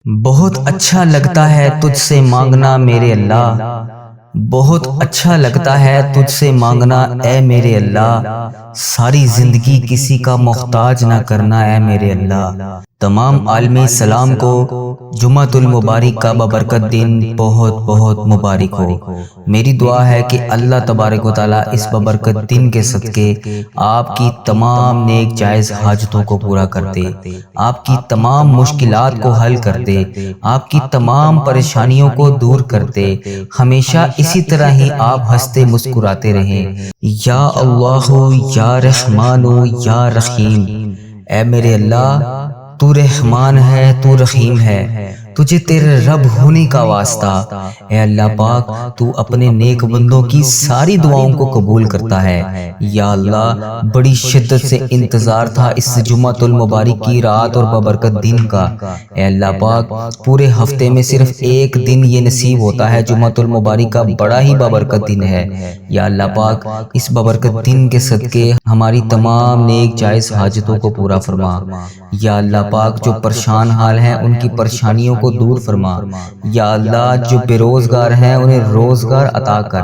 بہت اچھا لگتا ہے تجھ سے مانگنا میرے اللہ، بہت اچھا لگتا ہے تجھ سے مانگنا اے میرے اللہ، ساری زندگی کسی کا محتاج نہ کرنا اے میرے اللہ۔ تمام عالم اسلام کو جمعۃ المبارک کا بابرکت دن بہت بہت مبارک ہو۔ میری دعا ہے کہ اللہ تبارک و تعالیٰ اس بابرکت دن کے صدقے آپ کی تمام نیک جائز حاجتوں کو پورا کر دے، آپ کی تمام مشکلات کو حل کر دے، آپ کی تمام پریشانیوں کو دور کر دے، ہمیشہ اسی طرح ہی آپ ہنستے مسکراتے رہیں۔ یا اللہ یا رحمان یا رحیم، اے میرے اللہ تو رحمان ہے، تو رحیم ہے، تجھے تیرے رب ہونے کا واسطہ۔ اے اللہ پاک تو اپنے نیک بندوں کی ساری دعاؤں کو قبول کرتا ہے۔ یا اللہ بڑی شدت سے انتظار تھا اس جمعۃ المبارک کی رات اور بابرکت دن کا۔ اے اللہ پاک پورے ہفتے میں صرف ایک دن یہ نصیب ہوتا ہے، جمعۃ المبارک کا بڑا ہی بابرکت دن ہے۔ یا اللہ پاک اس بابرکت دن کے صدقے ہماری تمام نیک جائز حاجتوں کو پورا فرما۔ یا اللہ پاک جو پریشان حال ہیں ان کی پریشانیوں کو دور فرما۔ یا اللہ جو بے روزگار ہیں انہیں روزگار عطا کر۔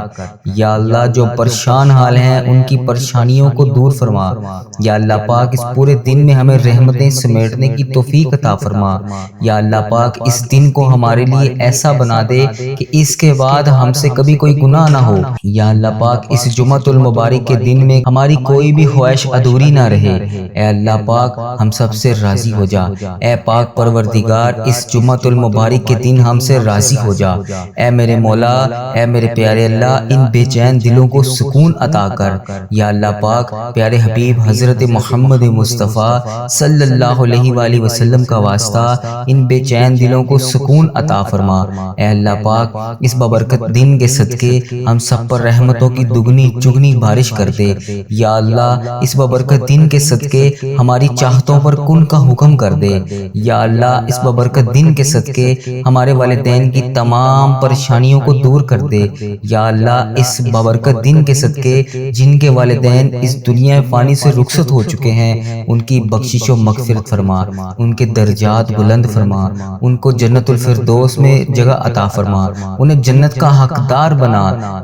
یا اللہ جو پریشان حال ہیں ان کی پریشانیوں کو دور فرما۔ یا اللہ پاک اس پورے دن میں ہمیں رحمتیں سمیٹنے کی توفیق عطا فرما۔ یا اللہ پاک اس دن کو ہمارے لیے ایسا بنا دے کہ اس کے بعد ہم سے کبھی کوئی گناہ نہ ہو۔ یا اللہ پاک اس جمعۃ المبارک کے دن میں ہماری کوئی بھی خواہش ادھوری نہ رہے۔ اے اللہ پاک ہم سب سے راضی ہو جا۔ اے پاک پروردگار اس جمعۃ المبارک کے دن ہم سے راضی ہو جا۔ اے میرے مولا، اے میرے پیارے اللہ ان بے چین دلوں کو سکون عطا کر۔ یا اللہ پاک پیارے حبیب حضرت محمد مصطفیٰ صلی اللہ علیہ وآلہ وسلم کا واسطہ ان بے چین دلوں کو سکون عطا فرما۔ اے اللہ پاک اس بابرکت دن کے صدقے ہم سب پر رحمتوں کی دگنی چگنی بارش کر دے۔ یا اللہ اس بابرکت دن کے صدقے ہماری چاہتوں پر کن کا حکم کر دے۔ یا اللہ اس بابرکت دن کے صدقے ہمارے والدین کی تمام پریشانیوں کو دور کر دے۔ یا اللہ اس بابرکت دن کے صدقے جن کے والدین اس دنیا فانی سے رخصت ہو چکے ہیں ان کی بخشش و مغفرت فرما، ان کے درجات بلند فرما، ان کو جنت الفردوس میں جگہ عطا فرما، انہیں جنت کا حقدار بنا۔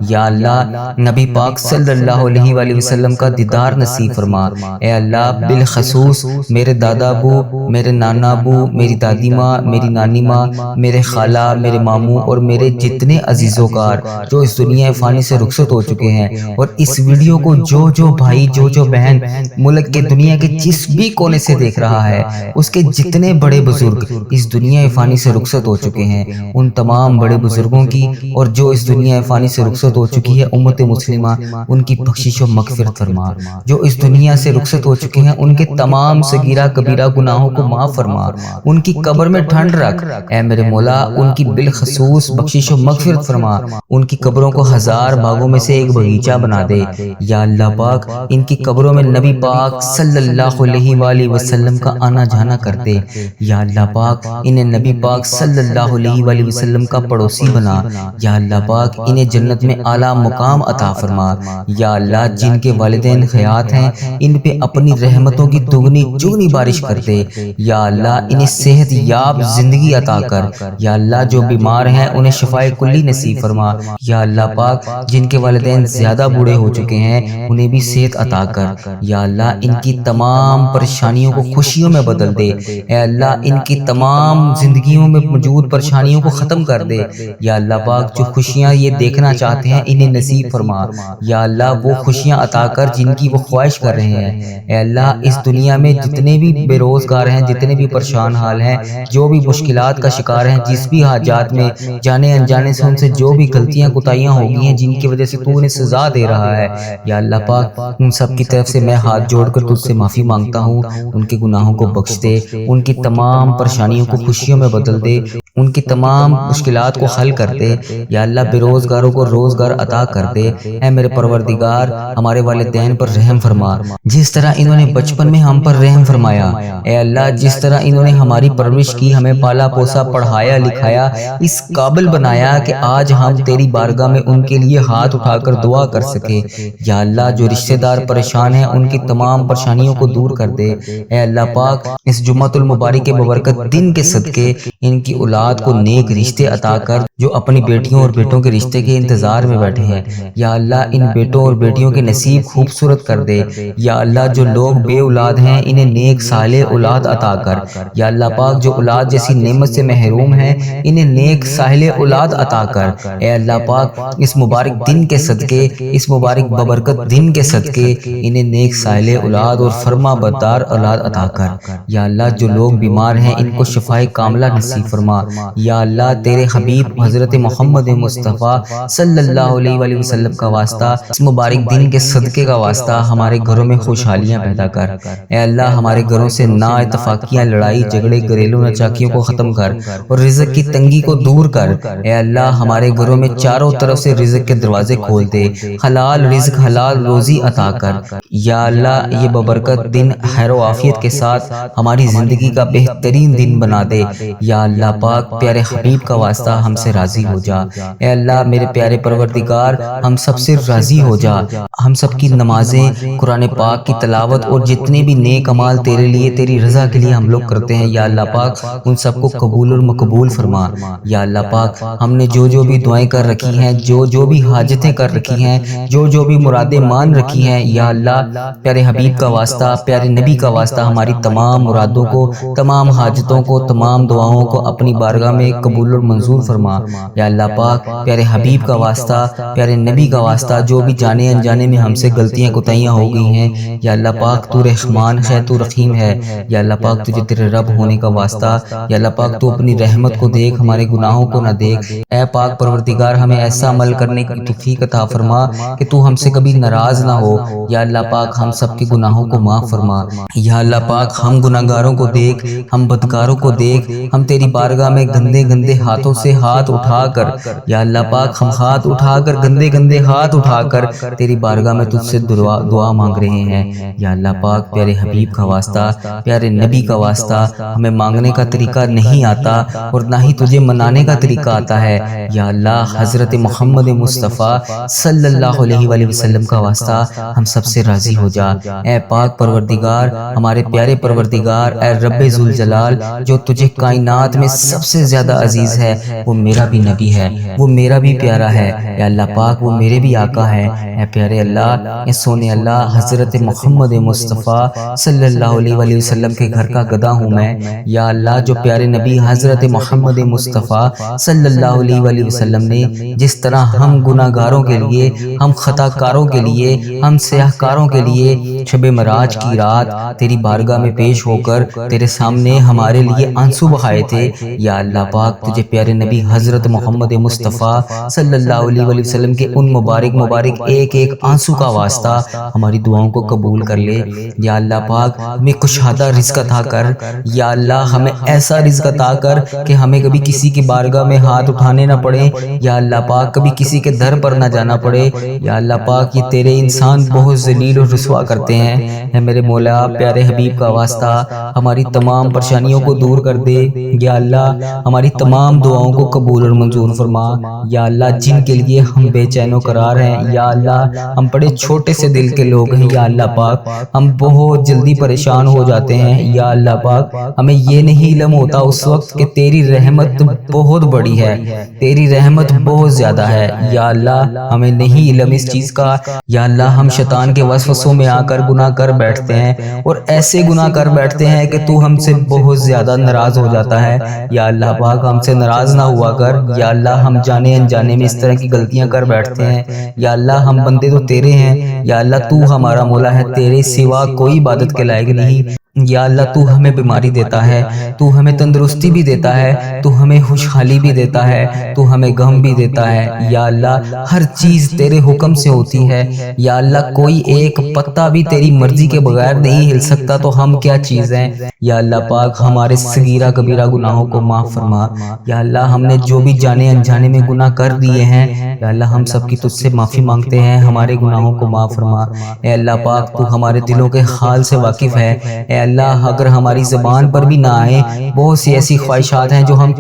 یا اللہ نبی پاک صلی اللہ علیہ وآلہ وسلم کا دیدار نصیب فرما۔ اے اللہ بالخصوص میرے دادا ابو، میرے نانا ابو، میری دادی ماں، میری نانی ماں، میرے خالہ، میرے ماموں اور میرے جتنے عزیز و کار جو اس دنیا فانی سے رخصت ہو چکے ہیں، اور اس ویڈیو کو جو بھائی جو بہن ملک کے دنیا کے جس بھی کونے سے دیکھ رہا ہے، اس کے جتنے بڑے بزرگ اس دنیا فانی سے رخصت ہو چکے ہیں ان تمام بڑے بزرگوں کی، اور جو اس دنیا فانی سے رخصت ہو چکی ہے امت مسلمہ ان کی بخشش و مغفرت فرما۔ جو اس دنیا سے رخصت ہو چکے ہیں ان کے تمام صغیرہ کبیرہ گناہوں کو معاف فرما، ان کی قبر میں ٹھنڈ رکھ۔ اے میرے مولا ان کی بالخصوص بخشش و مغفرت فرما، ان کی قبروں کو ہزار باغوں میں سے ایک باغیچہ بنا دے۔ یا اللہ پاک ان کی قبروں میں نبی پاک صلی اللہ علیہ وآلہ وسلم کا آنا جانا کر دے۔ یا اللہ پاک انہیں نبی پاک صلی اللہ علیہ وآلہ وسلم کا پڑوسی بنا۔ یا اللہ پاک انہیں جنت میں اعلیٰ مقام عطا فرما۔ یا اللہ جن کے والدین حیات ہیں ان پہ اپنی رحمتوں کی دگنی چگنی بارش کر دے۔ یا اللہ انہیں صحت یاب زندگی عطا کر۔ یا اللہ جو بیمار ہیں انہیں شفائے کلی نصیب فرما۔ یا اللہ پاک جن کے والدین زیادہ بوڑھے ہو چکے ہیں انہیں بھی صحت عطا کر۔ یا اللہ ان کی تمام پریشانیوں کو خوشیوں میں بدل دے۔ اے اللہ ان کی تمام زندگیوں میں موجود پریشانیوں کو ختم کر دے۔ یا اللہ پاک جو خوشیاں یہ دیکھنا چاہتے ہیں انہیں نصیب فرما۔ یا اللہ وہ خوشیاں عطا کر جن کی وہ خواہش کر رہے ہیں۔ اے اللہ اس دنیا میں جتنے بھی بے روزگار ہیں، جتنے بھی پریشان حال ہیں، جو بھی مشکلات کا شکار ہیں، جس بھی حاجات میں جانے انجانے سے ان سے جو بھی غلطیاں کوتاہیاں ہو گئی ہیں جن کی وجہ سے تو انہیں سزا دے رہا ہے، یا اللہ پاک ان سب کی طرف سے میں ہاتھ جوڑ کر تجھ سے معافی مانگتا ہوں۔ ان کے گناہوں کو بخش دے، ان کی تمام پریشانیوں کو خوشیوں میں بدل دے۔ ان کی تمام مشکلات کو حل کر دے یا اللہ، بے روزگاروں کو روزگار عطا کر دے۔ اے میرے پروردگار، ہمارے والدین پر رحم فرما، جس طرح انہوں نے بچپن میں ہم پر رحم فرمایا۔ اے اللہ، جس طرح انہوں نے ہماری پرورش کی، ہمیں پالا پوسا، پڑھایا لکھایا، اس قابل بنایا کہ آج ہم تیری بارگاہ میں ان کے لیے ہاتھ اٹھا کر دعا کر سکے۔ یا اللہ، جو رشتہ دار پریشان ہیں ان کی تمام پریشانیوں کو دور کر دے۔ اے اللہ پاک، اس جمعۃ المبارک کے ببرکت دن کے صدقے ان کی اولاد کو نیک رشتے عطا کر، جو اپنی بیٹیوں اور بیٹوں کے رشتے کے انتظار میں بیٹھے ہیں۔ یا اللہ، ان بیٹوں اور بیٹیوں کے نصیب خوبصورت کر دے۔ یا اللہ، جو لوگ بے اولاد ہیں انہیں نیک صالح اولاد عطا کر۔ یا اللہ پاک، جو اولاد جیسی نعمت سے محروم ہیں انہیں نیک صالح اولاد عطا کر۔ اے اللہ پاک، اس مبارک دن کے صدقے، اس مبارک ببرکت دن کے صدقے انہیں نیک صالح اولاد اور فرما بردار اولاد عطا کر۔ یا اللہ، جو لوگ بیمار ہیں ان کو شفائے کاملہ نصیب فرما۔ یا اللہ، تیرے حبیب حضرت محمد مصطفیٰ صلی اللہ علیہ وآلہ وسلم کا واسطہ، اس مبارک دن کے صدقے کا واسطہ ہمارے گھروں میں خوشحالیاں پیدا کر۔ اے اللہ، ہمارے گھروں سے نا اتفاقیاں، لڑائی جھگڑے، گھریلو ناچاکیوں کو ختم کر اور رزق کی تنگی کو دور کر۔ اے اللہ، ہمارے گھروں میں چاروں طرف سے رزق کے دروازے کھول دے، حلال رزق، حلال روزی عطا کر۔ یا اللہ، یہ ببرکت دن خیر و عافیت کے ساتھ ہماری زندگی کا بہترین دن بنا دے۔ یا اللہ پاک، پیارے حبیب کا واسطہ ہم سے راضی ہو جا۔ اے اللہ، میرے پیارے پروردگار، ہم سب سے راضی ہو جا۔ ہم سب کی نمازیں، قرآن پاک کی تلاوت اور جتنے بھی نیک اعمال تیرے لیے، تیری رضا کے لیے ہم لوگ کرتے ہیں، یا اللہ پاک ان سب کو قبول اور مقبول فرما۔ یا اللہ پاک، ہم نے جو بھی دعائیں کر رکھی ہیں، جو بھی حاجتیں کر رکھی ہیں، جو بھی مرادیں مان رکھی ہیں، یا اللہ، پیارے حبیب کا واسطہ، پیارے نبی کا واسطہ، ہماری تمام مرادوں کو، تمام حاجتوں کو، تمام دعاؤں کو اپنی بارگاہ میں قبول اور منظور فرما۔ یا اللہ پاک، پیارے حبیب کا واسطہ، پیارے نبی کا واسطہ، جو بھی جانے انجانے میں ہم سے غلطیاں کوتاہیاں ہو گئی ہیں، یا اللہ پاک تو رحمان ہے، تو رحیم ہے۔ یا اللہ پاک، تجھے تیرے رب ہونے کا واسطہ، یا اللہ پاک تو اپنی رحمت کو دیکھ، ہمارے گناہوں کو نہ دیکھ۔ اے پاک پروردگار، ہمیں ایسا عمل کرنے کی توفیق عطا فرما کہ تو ہم سے کبھی ناراض نہ ہو۔ یا اللہ پاک، ہم سب کے گناہوں کو معاف فرما۔ یا اللہ پاک، ہم گناہگاروں کو دیکھ، ہم بدکاروں کو دیکھ، ہم تیری بارگاہ میں گندے گندے ہاتھوں سے ہاتھ اٹھا کر، یا اللہ پاک، ہم ہاتھ اٹھا کر، گندے گندے ہاتھ اٹھا کر تیری بارگاہ میں تجھ سے دعا مانگ رہے ہیں۔ یا اللہ پاک، پیارے حبیب کا واسطہ، پیارے نبی کا واسطہ، ہمیں مانگنے کا طریقہ نہیں آتا اور نہ ہی تجھے منانے کا طریقہ آتا ہے۔ یا اللہ، حضرت محمد مصطفیٰ صلی اللہ علیہ وآلہ وسلم کا واسطہ، ہم سب سے راضی ہو جا۔ اے پاک پروردگار، ہمارے پیارے پروردگار، اے رب ذوالجلال، جو تجھے کائنات میں سب سے زیادہ عزیز ہے، وہ میرا بھی نبی ہے، وہ میرا بھی پیارا ہے۔ اے اللہ پاک، وہ میرے بھی آقا ہے۔ اے پیارے اللہ، اے سونے اللہ، حضرت محمد مصطفیٰ صلی اللہ علیہ وآلہ وسلم کے گھر کا گدھا ہوں میں۔ یا اللہ، جو پیارے نبی حضرت محمد مصطفیٰ صلی اللہ علیہ وآلہ وسلم نے جس طرح ہم گناہگاروں کے لیے، ہم خطا کاروں کے لیے، ہم سیاہ کاروں کے لیے شب معراج کی رات تیری بارگاہ میں پیش ہو کر تیرے سامنے ہمارے لیے آنسو بہائے تھے، یا اللہ پاک، تجھے پیارے نبی حضرت محمد مصطفیٰ صلی اللہ علیہ وآلہ وسلم کے ان مبارک ایک ایک آنسو کا واسطہ ہماری دعاؤں کو قبول کر لے۔ یا اللہ پاک، ہمیں کشادہ رزق عطا کر۔ یا اللہ، ہمیں ایسا رزق عطا کر کہ ہمیں کبھی کسی کی بارگاہ میں ہاتھ اٹھانے نہ پڑے۔ یا اللہ پاک، کبھی کسی کے در پر نہ جانا پڑے۔ یا اللہ پاک، یہ تیرے انسان بہت ذلیل اور رسوا کرتے ہیں۔ اے میرے مولا، پیارے حبیب کا واسطہ، ہماری تمام پریشانیوں کو دور کر دے۔ یا اللہ، ہماری تمام دعاؤں کو قبول اور منظور فرما۔ یا اللہ، جن کے لیے ہم بے چین و قرار ہیں، یا اللہ، ہم بڑے چھوٹے سے دل کے لوگ ہیں، یا اللہ پاک، ہم بہت جلدی پریشان ہو جاتے ہیں۔ یا اللہ پاک، ہمیں یہ نہیں علم ہوتا اس وقت کہ تیری رحمت بہت بڑی ہے، تیری رحمت بہت زیادہ ہے۔ یا اللہ، ہمیں نہیں علم اس چیز کا۔ یا اللہ، ہم شیطان کے وسوسوں میں آ کر گناہ کر بیٹھتے ہیں اور ایسے گناہ کر بیٹھتے ہیں کہ تو ہم سے بہت زیادہ ناراض ہو جاتا ہے۔ یا اللہ پاک، ہم سے ناراض نہ ہوا کر۔ یا اللہ، ہم جانے انجانے میں اس طرح کی غلطیاں کر بیٹھتے ہیں۔ یا اللہ، ہم بندے تو تیرے ہیں، یا اللہ تو ہمارا مولا ہے، تیرے سوا کوئی عبادت کے لائق نہیں۔ یا اللہ تو ہمیں بیماری دیتا ہے، تو ہمیں تندرستی بھی دیتا ہے، تو ہمیں خوشحالی بھی دیتا ہے، تو ہمیں غم بھی دیتا ہے۔ یا اللہ ہر چیز تیرے حکم سے ہوتی ہے۔ یا اللہ کوئی ایک پتا بھی تیری مرضی کے بغیر نہیں ہل سکتا، تو ہم کیا چیز ہیں۔ یا اللہ پاک ہمارے صغیرہ کبیرہ گناہوں کو معاف فرما۔ یا اللہ ہم نے جو بھی جانے انجانے میں گناہ کر دیے ہیں، یا اللہ ہم سب کی تجھ سے معافی مانگتے ہیں، ہمارے گناہوں کو معاف فرما۔ اے اللہ پاک تو ہمارے دلوں کے حال سے واقف ہے۔ اے اللہ اگر ہماری زبان پر بھی نہ آئے، بہت سی ایسی خواہشات ہیں جو ہم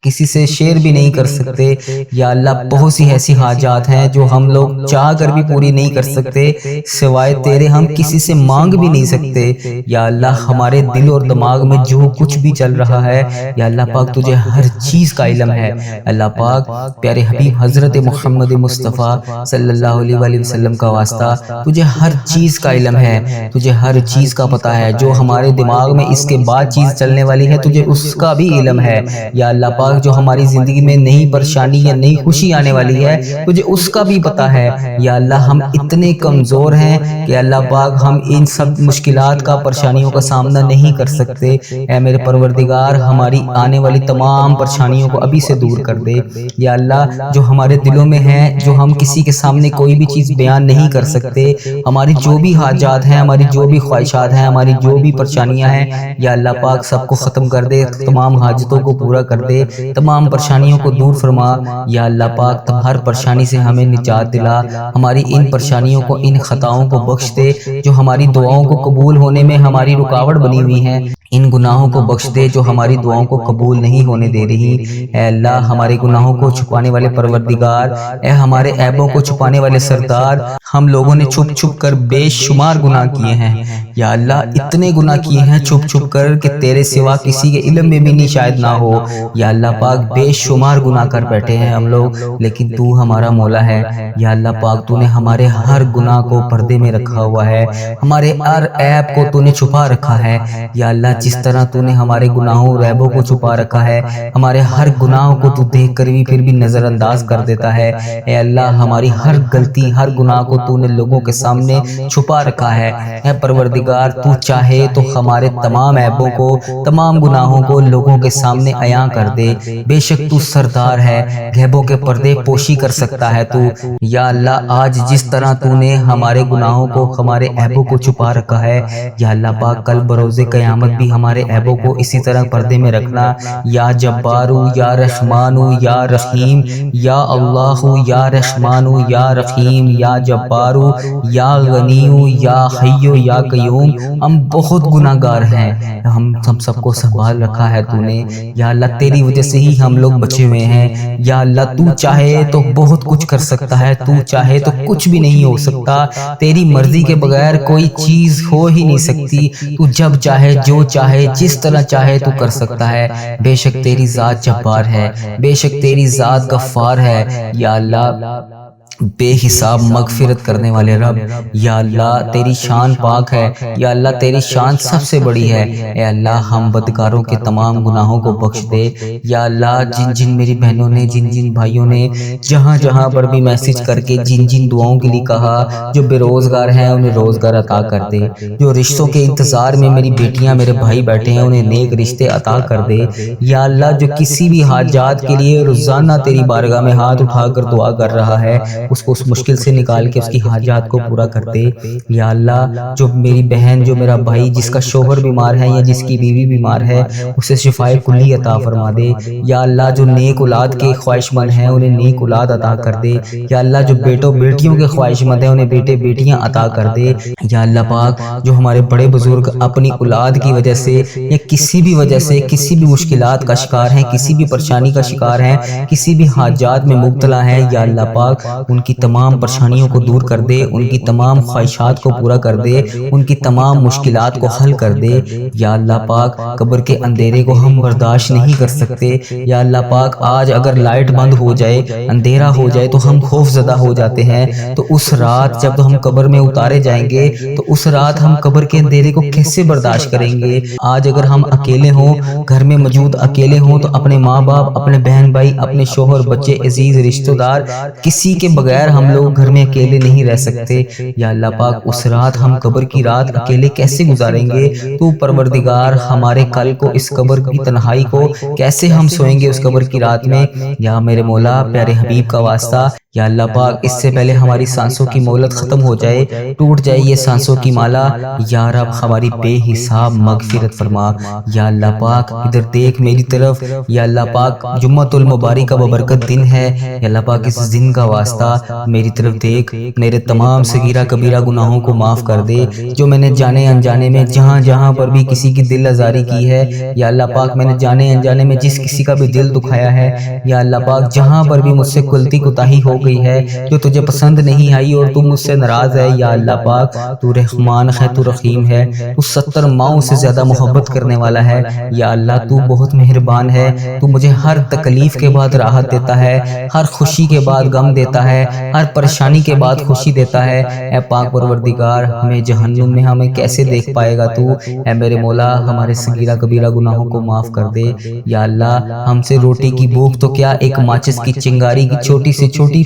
کسی سے شیئر بھی نہیں کر سکتے۔ یا اللہ بہت سی ایسی حاجات ہیں جو ہم لوگ چاہ کر بھی پوری نہیں کر سکتے، سوائے تیرے ہم کسی سے مانگ بھی نہیں سکتے۔ یا اللہ ہمارے دل اور دماغ میں جو کچھ بھی چل رہا ہے، یا اللہ پاک تجھے ہر چیز کا علم ہے۔ اللہ پاک پیارے حبیب حضرت محمد مصطفیٰ صلی اللہ علیہ وآلہ وسلم کا واسطہ، تجھے ہر چیز کا علم ہے، تجھے ہر چیز کا پتہ ہے۔ جو ہمارے دماغ میں اس کے بعد چیز چلنے والی ہے، تجھے اس کا بھی علم ہے۔ یا اللہ پاک جو ہماری زندگی میں نئی پریشانی یا نئی خوشی آنے والی ہے، تجھے اس کا بھی پتہ ہے۔ یا اللہ ہم اتنے کمزور ہیں کہ اللہ پاک ہم ان سب مشکلات کا، پریشانیوں کا سامنا نہیں کر سکتے۔ اے میرے پروردگار ہماری آنے والی تمام پریشانیوں کو ابھی سے دور کر دے۔ یا اللہ جو ہمارے دلوں میں ہیں، جو ہم کسی کے سامنے کوئی بھی چیز بیان نہیں کر سکتے، ہماری جو بھی حاجات ہیں، ہماری جو بھی خواہشات ہیں، ہماری جو بھی پریشانیاں ہیں، یا اللہ پاک سب کو ختم کر دے، تمام حاجتوں کو پورا کر دے، تمام پریشانیوں کو دور فرما۔ یا اللہ پاک ہر پریشانی سے ہمیں نجات دلا، ہماری ان پریشانیوں کو، ان خطاؤں کو بخش دے جو ہماری دعاؤں کو قبول ہونے میں ہماری رکاوٹ بنی ہوئی ہیں، ان گناہوں کو بخش دے جو ہماری دعاؤں کو قبول نہیں ہونے دے رہی۔ اے اللہ ہمارے گناہوں کو چھپانے والے پروردگار، اے ہمارے عیبوں کو چھپانے والے سردار، ہم لوگوں نے چھپ چھپ کر بے شمار گناہ کیے ہیں۔ یا اللہ اتنے گناہ کیے ہیں چھپ چھپ کر کہ تیرے سوا کسی کے علم میں بھی نہیں شاید نہ ہو۔ یا اللہ پاک بے شمار گناہ کر بیٹھے ہیں ہم لوگ، لیکن تو ہمارا مولا ہے۔ یا اللہ پاک تو نے ہمارے ہر گناہ کو پردے میں رکھا ہوا ہے، ہمارے ہر عیب کو تو نے چھپا رکھا ہے۔ یا اللہ جس طرح تو نے ہمارے گناہوں اور عیبوں کو چھپا رکھا ہے، ہمارے ہر گناہوں کو تو دیکھ کر بھی پھر بھی نظر انداز کر دیتا ہے۔ اے اللہ ہماری ہر غلطی، ہر گناہ کو تو نے لوگوں کے سامنے چھپا رکھا ہے۔ اے پروردگار تو چاہے تو ہمارے تمام عیبوں کو، تمام گناہوں کو لوگوں کے سامنے عیاں کر دے۔ بے شک تو سردار ہے، غیبوں کے پردے پوشی کر سکتا ہے تو۔ یا اللہ آج جس طرح تو نے ہمارے گناہوں کو، ہمارے عیبوں کو چھپا رکھا ہے، یا اللہ پاک کل بروز قیامت بھی ہمارے عیبوں کو اسی طرح پردے میں رکھنا۔ یا جبارو یا رحمانو یا رحیم، یا اللہ یا رحمانو یا رحیم، یا جبارو یا غنیو یا حیو یا قیوم۔ ہم بہت گناہ گار ہیں، ہم سب کو سنبھال رکھا ہے تو نے۔ یا اللہ تیری وجہ سے ہی ہم لوگ بچے ہوئے ہیں۔ یا اللہ تو چاہے تو بہت کچھ کر سکتا ہے، تو چاہے تو کچھ بھی نہیں ہو سکتا۔ تیری مرضی کے بغیر کوئی چیز ہو ہی نہیں سکتی۔ تو جب چاہے، جو چاہے، جس طرح چاہے تو کر سکتا ہے۔ بے شک تیری ذات جبار ہے، بے شک تیری ذات غفار ہے۔ یا اللہ بے حساب مغفرت کرنے والے رب، یا اللہ تیری شان پاک ہے، یا اللہ تیری شان سب سے بڑی ہے۔ اے اللہ ہم بدکاروں کے تمام گناہوں کو بخش دے۔ یا اللہ جن جن میری بہنوں نے، جن جن بھائیوں نے جہاں جہاں پر بھی میسج کر کے جن جن دعاؤں کے لیے کہا، جو بے روزگار ہیں انہیں روزگار عطا کر دے، جو رشتوں کے انتظار میں میری بیٹیاں، میرے بھائی بیٹھے ہیں انہیں نیک رشتے عطا کر دے۔ یا اللہ جو کسی بھی حاجات کے لیے روزانہ تیری بارگاہ میں ہاتھ اٹھا کر دعا کر رہا ہے، اس کو اس مشکل سے نکال کے اس کی حاجات کو پورا کر دے۔ یا اللہ جو میری بہن، جو میرا بھائی جس کا شوہر بیمار ہے یا جس کی بیوی بیمار ہے، اسے شفائے کلی عطا فرما دے۔ یا اللہ جو نیک اولاد کے خواہش مند ہیں انہیں نیک اولاد عطا کر دے۔ یا اللہ جو بیٹوں بیٹیوں کے خواہش مند ہیں انہیں بیٹے بیٹیاں عطا کر دے۔ یا اللہ پاک جو ہمارے بڑے بزرگ اپنی اولاد کی وجہ سے یا کسی بھی وجہ سے کسی بھی مشکلات کا شکار ہیں، کسی بھی پریشانی کا شکار ہیں، کسی بھی حاجات میں مبتلا ہیں، یا اللہ پاک ان کی تمام پریشانیوں کو دور کر دے، ان کی تمام خواہشات کو پورا کر دے، ان کی تمام مشکلات کو حل کر دے۔ یا اللہ پاک قبر کے اندھیرے کو ہم برداشت نہیں کر سکتے۔ یا اللہ پاک آج اگر لائٹ بند ہو جائے، اندھیرا ہو جائے تو ہم خوف زدہ ہو جاتے ہیں۔ تو اس رات جب ہم قبر میں اتارے جائیں گے تو اس رات ہم قبر کے اندھیرے کو کیسے برداشت کریں گے؟ آج اگر ہم اکیلے ہوں، گھر میں موجود اکیلے ہوں، تو اپنے ماں باپ، اپنے بہن بھائی، اپنے شوہر، بچے، عزیز رشتہ دار، کسی کے بغیر ہم لوگ گھر میں اکیلے نہیں رہ سکتے۔ یا اللہ پاک اس رات ہم قبر کی رات اکیلے کیسے گزاریں گے؟ تو پروردگار ہمارے کل کو اس قبر کی تنہائی کو کیسے ہم سوئیں گے اس قبر کی رات میں؟ یا میرے مولا پیارے حبیب کا واسطہ، یا اللہ پاک اس سے پہلے ہماری سانسوں کی مہلت ختم ہو جائے، ٹوٹ جائے یہ سانسوں کی مالا، یا رب ہماری بے حساب مغفرت فرما۔ یا اللہ پاک ادھر دیکھ میری طرف، یا اللہ پاک جمعۃ المبارک کا ببرکت دن ہے، یا اللہ پاک اس دن کا واسطہ میری طرف دیکھ، میرے تمام صغیرہ کبیرہ گناہوں کو معاف کر دے، جو میں نے جانے انجانے میں جہاں جہاں پر بھی کسی کی دل آزاری کی ہے، یا اللہ پاک میں نے جانے انجانے میں جس کسی کا بھی دل دکھایا ہے، یا اللہ پاک جہاں پر بھی مجھ سے غلطی کوتاہی ہو گئی ہے جو تجھے پسند نہیں آئی اور تو مجھ سے ناراض ہے، یا اللہ پاک تو رحمان ہے، تو رحیم ہے، تو 70 ماؤں سے زیادہ محبت کرنے والا ہے، یا اللہ تو بہت مہربان ہے، تو مجھے ہر تکلیف کے بعد راحت دیتا ہے، ہر خوشی کے بعد غم دیتا ہے، ہر پریشانی کے بعد خوشی دیتا ہے۔ اے پاک پروردگار ہمیں جہنم میں ہمیں کیسے دیکھ پائے گا تو؟ اے میرے مولا ہمارے صغیرہ کبیرہ گناہوں کو معاف کر دے، یا اللہ ہم سے روٹی کی بھوک تو کیا ایک ماچس کی چنگاری کی چھوٹی سے چھوٹی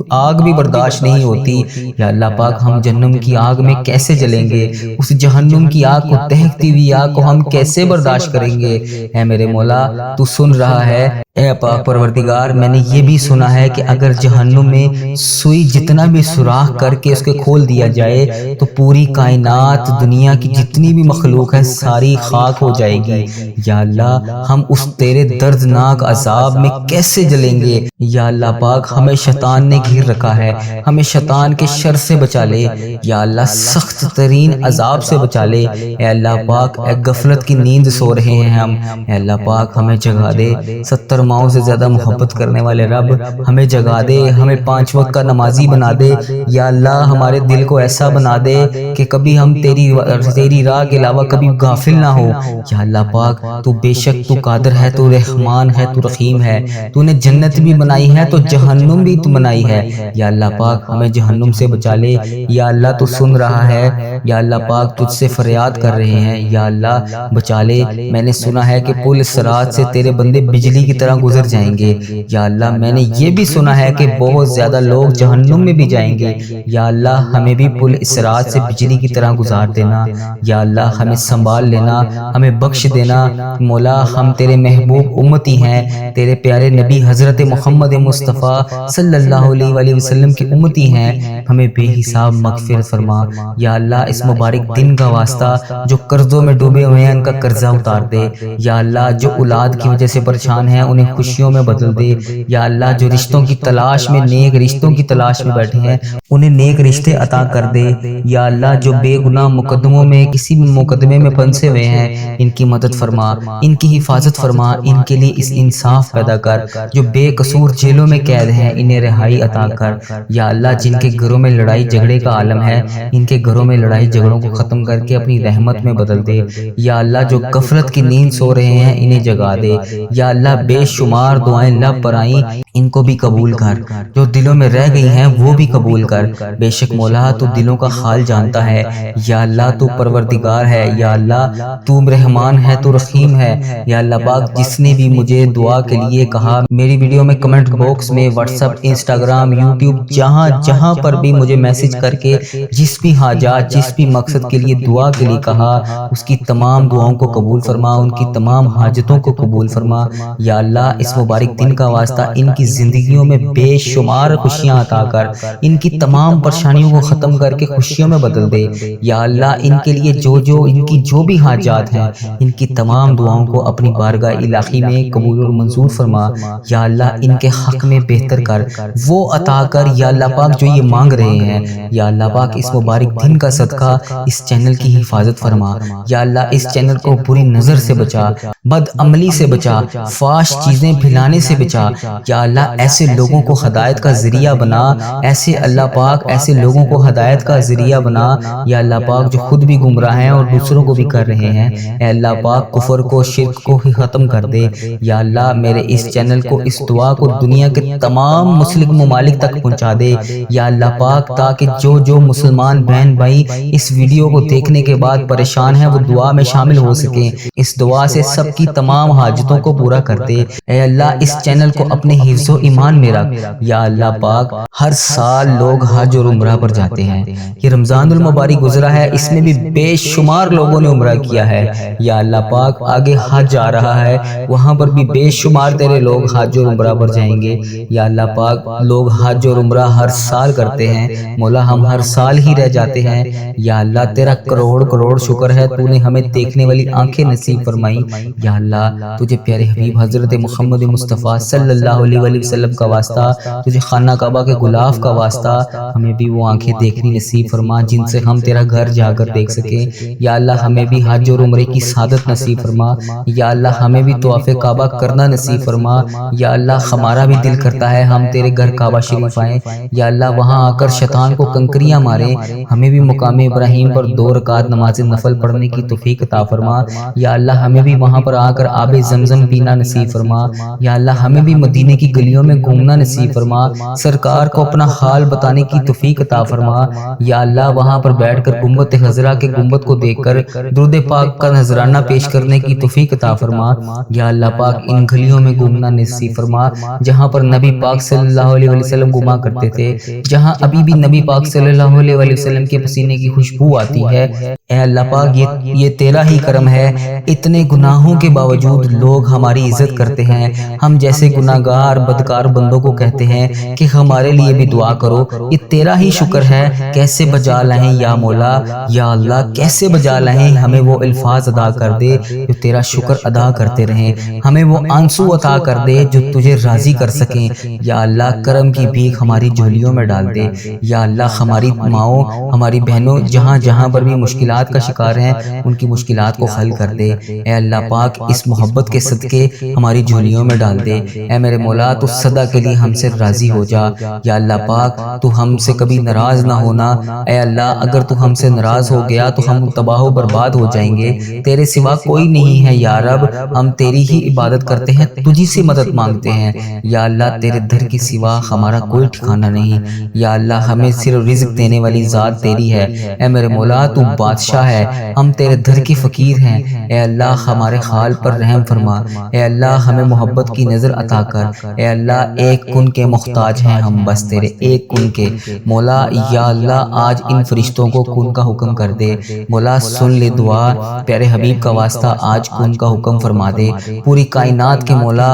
آگ بھی برداشت نہیں ہوتی، یا اللہ پاک ہم جہنم کی آگ میں کیسے جلیں گے؟ اس جہنم کی آگ کو دہکتی ہوئی آگ کو ہم کیسے برداشت کریں گے؟ اے میرے مولا تو سن رہا ہے۔ اے پاک پروردگار میں نے یہ بھی سنا ہے کہ اگر جہنم میں سوئی جتنا بھی سوراخ کر کے اس کے کھول دیا جائے تو پوری کائنات دنیا کی جتنی بھی مخلوق ہے ساری خاک ہو جائے گی، یا اللہ ہم اس تیرے دردناک عذاب میں کیسے جلیں گے؟ یا اللہ پاک ہمیں شیطان نے گھیر رکھا ہے، ہمیں شیطان کے شر سے بچا لے، یا اللہ سخت ترین عذاب سے بچا لے۔ اے اللہ پاک اے غفلت کی نیند سو رہے ہیں ہم، اے اللہ پاک ہمیں جگا دے، 70 ماؤں سے زیادہ محبت کرنے والے رب ہمیں جگا دے، ہمیں 5 وقت کا نمازی بنا دے، یا اللہ ہمارے دل کو ایسا بنا دے کہ کبھی ہم تیری راہ کے علاوہ کبھی غافل نہ ہو۔ یا اللہ پاک تو بے شک تو قادر ہے، تو رحمان ہے، تو رحیم ہے، تو نے جنت بھی بنائی ہے تو جہنم بھی تو بنائی ہے، یا اللہ پاک ہمیں جہنم سے بچا لے۔ یا اللہ تو سن رہا ہے، یا اللہ پاک تجھ سے فریاد کر رہے ہیں، یا اللہ بچا لے۔ میں نے سنا ہے کہ پل صراط سے تیرے بندے بجلی کی طرح گزر جائیں گے، یا اللہ میں نے یہ بھی سنا ہے کہ بہت زیادہ لوگ جہنم میں بھی جائیں گے، یا اللہ ہمیں بھی پل صراط سے بجلی کی طرح گزار دینا، یا اللہ ہمیں سنبھال لینا، ہمیں بخش دینا۔ مولا ہم تیرے محبوب امتی ہیں، تیرے پیارے نبی حضرت محمد مصطفیٰ صلی اللہ علیہ وآلہ وسلم کی امتی ہیں، ہمیں بے حساب مغفرت فرما۔ یا اللہ اس مبارک دن کا واسطہ جو قرضوں میں ڈوبے ہوئے ہیں ان کا قرضہ اتار دے، یا اللہ جو اولاد کی وجہ سے پریشان ہیں انہیں خوشیوں میں بدل دے، یا اللہ جو رشتوں کی تلاش میں نیک رشتوں کی تلاش میں بیٹھے ہیں انہیں نیک رشتے عطا کر دے، یا اللہ جو بے گناہ مقدموں میں کسی بھی مقدمے میں پھنسے ہوئے ہیں ان کی مدد فرما، ان کی حفاظت فرما، ان کے لیے اس انصاف پیدا کر، جو بے قصور جیلوں میں قید ہیں انہیں رہائی عطا کر، یا اللہ جن کے گھروں میں لڑائی جھگڑے کا عالم ہے ان کے گھروں میں لڑائی جھگڑوں کو ختم کر کے اپنی رحمت میں بدل دے، یا اللہ جو غفلت کی نیند سو رہے ہیں انہیں جگا دے، یا اللہ بے شمار دعائیں لب پر آئیں ان کو بھی قبول کر، جو دلوں میں رہ گئی ہیں وہ بھی قبول کر، بے شک مولا تو دلوں کا حال جانتا ہے، یا اللہ تو پروردگار ہے، یا اللہ تو رحمان ہے، تو رحیم ہے، یا اللہ پاک جس نے بھی مجھے دعا کے لیے کہا میری ویڈیو میں کمنٹ باکس میں واٹس ایپ انسٹاگرام یوٹیوب جہاں جہاں پر بھی مجھے میسج کر کے جس بھی حاجات جس بھی مقصد کے لیے دعا کے لیے کہا اس کی تمام دعاؤں کو قبول فرما، ان کی تمام حاجتوں کو قبول فرما، یا اللہ اس مبارک دن کا واسطہ ان کی زندگیوں میں بے شمار خوشیاں عطا کر، ان کی تمام پریشانیوں کو ختم کر کے خوشیوں میں بدل دے، یا اللہ ان کے لیے ان کی جو بھی حاجات ہیں ان کی تمام دعاؤں کو اپنی بارگاہ الہی میں قبول اور منظور فرما، یا اللہ ان کے حق میں بہتر کر، وہ عطا کر یا اللہ پاک جو یہ مانگ رہے ہیں، یا اللہ پاک اس مبارک دن کا صدقہ اس چینل کی حفاظت فرما، یا اللہ اس چینل کو بری نظر سے بچا، بد عملی سے بچا، فحش چیزیں پھیلانے سے بچا، یا اللہ ایسے لوگوں کو ہدایت کا ذریعہ بنا، ایسے اللہ پاک ایسے لوگوں کو ہدایت کا ذریعہ بنا، یا اللہ پاک جو خود بھی گمراہ ہیں اور دوسروں کو بھی کر رہے ہیں، اے اللہ پاک کفر کو شرک کو ہی ختم کر دے، یا اللہ میرے اس چینل کو اس دعا کو دنیا کے تمام مسلم ممالک تک پہنچا دے، یا اللہ پاک تاکہ جو مسلمان بہن بھائی اس ویڈیو کو دیکھنے کے بعد پریشان ہیں وہ دعا میں شامل ہو سکیں، اس دعا سے سب کی تمام حاجتوں کو پورا کر دے۔ اے اللہ اس چینل کو اپنے حفظ و ایمان میں رکھ۔ یا اللہ پاک ہر سال لوگ حج اور عمرہ پر جاتے ہیں، یہ رمضان المبارک گزرا ہے، اس میں بھی بے شمار لوگوں نے عمرہ کیا ہے۔ یا اللہ پاک آگے حج آ رہا ہے، وہاں پر بھی بے شمار تیرے لوگ حج اور عمرہ پر جائیں گے۔ یا اللہ پاک لوگ حج اور عمرہ ہر سال کرتے ہیں، مولا ہم ہر سال ہی رہ جاتے ہیں۔ یا اللہ تیرا کروڑ کروڑ شکر ہے، تو نے ہمیں دیکھنے والی آنکھیں نصیب فرمائی۔ یا اللہ تجھے پیارے حبیب حضرت محمد مصطفیٰ صلی اللہ علیہ وآلہ وسلم کا واسطہ، تجھے خانہ کعبہ کے غلاف کا واسطہ، ہمیں بھی وہ آنکھیں دیکھنی نصیب فرما جن سے ہم تیرا گھر جا کر دیکھ سکیں۔ یا اللہ ہمیں بھی حج اور عمرے کی سعادت نصیب فرما۔ یا اللہ ہمیں بھی طواف کعبہ کرنا نصیب فرما۔ یا اللہ ہمارا بھی دل کرتا ہے ہم تیرے گھر کعبہ شریف آئیں۔ یا اللہ وہاں آ کر شیطان کو کنکریاں ماریں، ہمیں بھی مقام ابراہیم پر 2 رکعت نماز نفل پڑھنے کی توفیق عطا فرما۔ یا اللہ ہمیں بھی وہاں پر آ کر آب زمزم پینا نصیب فرما۔ یا اللہ ہمیں بھی مدینے کی گلیوں میں گھومنا نصیب فرما، سرکار کو اپنا حال بتانے کی توفیق عطا فرما۔ یا اللہ وہاں پر بیٹھ کر گنبد خضرا کے گنبد کو دیکھ کر درود پاک کا نذرانہ پیش کرنے کی توفیق عطا فرما۔ یا اللہ پاک ان گلیوں میں گھومنا نصیب فرما جہاں پر نبی پاک صلی اللہ علیہ وسلم گھوما کرتے تھے، جہاں ابھی بھی نبی پاک صلی اللہ علیہ وسلم کے پسینے کی خوشبو آتی ہے۔ اے اللہ پاک یہ تیرا ہی کرم ہے، اتنے گناہوں کے باوجود لوگ ہماری عزت کرتے ہیں۔ ہم جیسے گناہگار بدکار بندوں کو کہتے ہیں کہ ہمارے لیے بھی دعا کرو، یہ تیرا ہی شکر ہے۔ کیسے بجا لائیں یا مولا، یا اللہ کیسے بجا لائیں، ہمیں وہ الفاظ ادا کر دے جو تیرا شکر ادا کرتے رہیں، ہمیں وہ آنسو عطا کر دے جو تجھے راضی کر سکیں۔ یا اللہ کرم کی بھیک ہماری جھولیوں میں ڈال دے۔ یا اللہ ہماری ماؤں ہماری بہنوں جہاں جہاں پر بھی مشکلات کا شکار ہیں ان کی مشکلات کو حل کر دے۔ اے اللہ پاک اس محبت کے صدقے ہماری جھولیوں میں ڈال دے۔ اے میرے مولا تو سدا کے لیے ہم سے راضی ہو جا۔ یا اللہ پاک تو ہم سے کبھی ناراض نہ ہونا۔ اے اللہ اگر تو ہم سے ناراض ہو گیا تو ہم تباہ و برباد ہو جائیں گے، تیرے سوا کوئی نہیں ہے یا رب، ہم تیری ہی عبادت کرتے ہیں، تجھی سے مدد مانگتے ہیں۔ یا اللہ تیرے در کے سوا ہمارا کوئی ٹھکانہ نہیں۔ یا اللہ ہمیں صرف رزق دینے والی ذات تیری ہے۔ اے میرے مولا تو بادشاہ ہے، ہم تیرے در کے فقیر ہیں۔ اے اللہ ہمارے حال پر رحم فرما۔ اے اللہ ہمیں محبت کی نظر عطا کر۔ اے اللہ ایک کن کے محتاج ہیں ہم، بس تیرے ایک کن کے۔ مولا یا اللہ آج ان فرشتوں کو کن کا حکم کر دے۔ مولا سن لے دعا، پیارے حبیب کا واسطہ آج کن کا حکم فرما دے۔ پوری کائنات کے مولا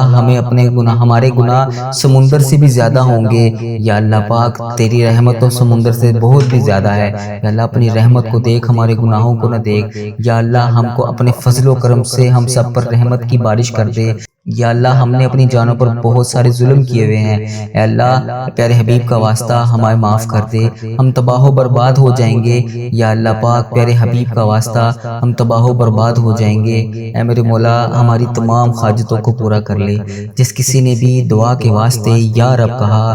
ہمارے گناہ سمندر سے بھی زیادہ ہوں گے۔ یا اللہ پاک تیری رحمت تو سمندر سے بہت بھی زیادہ ہے۔ یا اللہ اپنی رحمت کو دیکھ، ہمارے گناہوں کو نہ دیکھ۔ یا اللہ ہم کو اپنے فضل و کرم سے ہم سب پر رحمت کی بارش کر دے۔ یا اللہ ہم نے اپنی جانوں پر بہت سارے ظلم کیے ہوئے ہیں، اے اللہ پیارے حبیب کا واسطہ ہمیں معاف کر دے، ہم تباہ و برباد ہو جائیں گے۔ یا اللہ پاک پیارے حبیب کا واسطہ ہم تباہ و برباد ہو جائیں گے۔ اے میرے مولا ہماری تمام حاجتوں کو پورا کر لے۔ جس کسی نے بھی دعا کے واسطے یا رب کہا،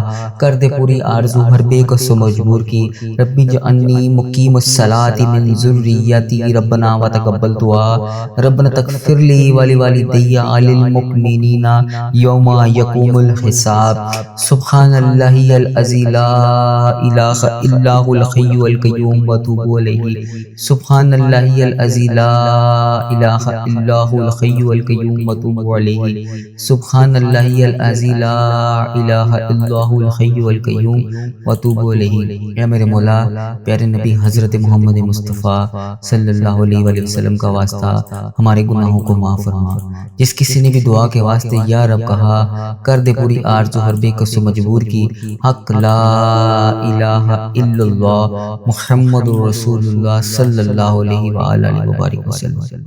کر دے پوری آرزو ہر بے کس و مجبور کی۔ ربی جعلنی مقیم الصلاۃ من ذریتی ربنا وتقبل دعا، ربنا تغفر لی ولوالدی وللمؤمنین یوم یقوم الحساب۔ سبحان اللہ العظی لا الہ الا هو الحی القیوم واتوب الیہ۔ سبحان اللہ العظی لا الہ الا هو الحی القیوم واتوب الیہ۔ سبحان اللہ العظی لا الہ الا هو الحی القیوم واتوب الیہ۔ اے میرے مولا پیارے نبی حضرت محمد مصطفیٰ صلی اللہ علیہ وآلہ وسلم کا واسطہ ہمارے گناہوں کو معاف فرما۔ جس کسی نے بھی دعا کے واسطے یا رب کہا، کر دے پوری آرزو ہر بے کس و مجبور کی۔ حق لا الہ الا اللہ محمد رسول اللہ صلی اللہ علیہ وآلہ وسلم۔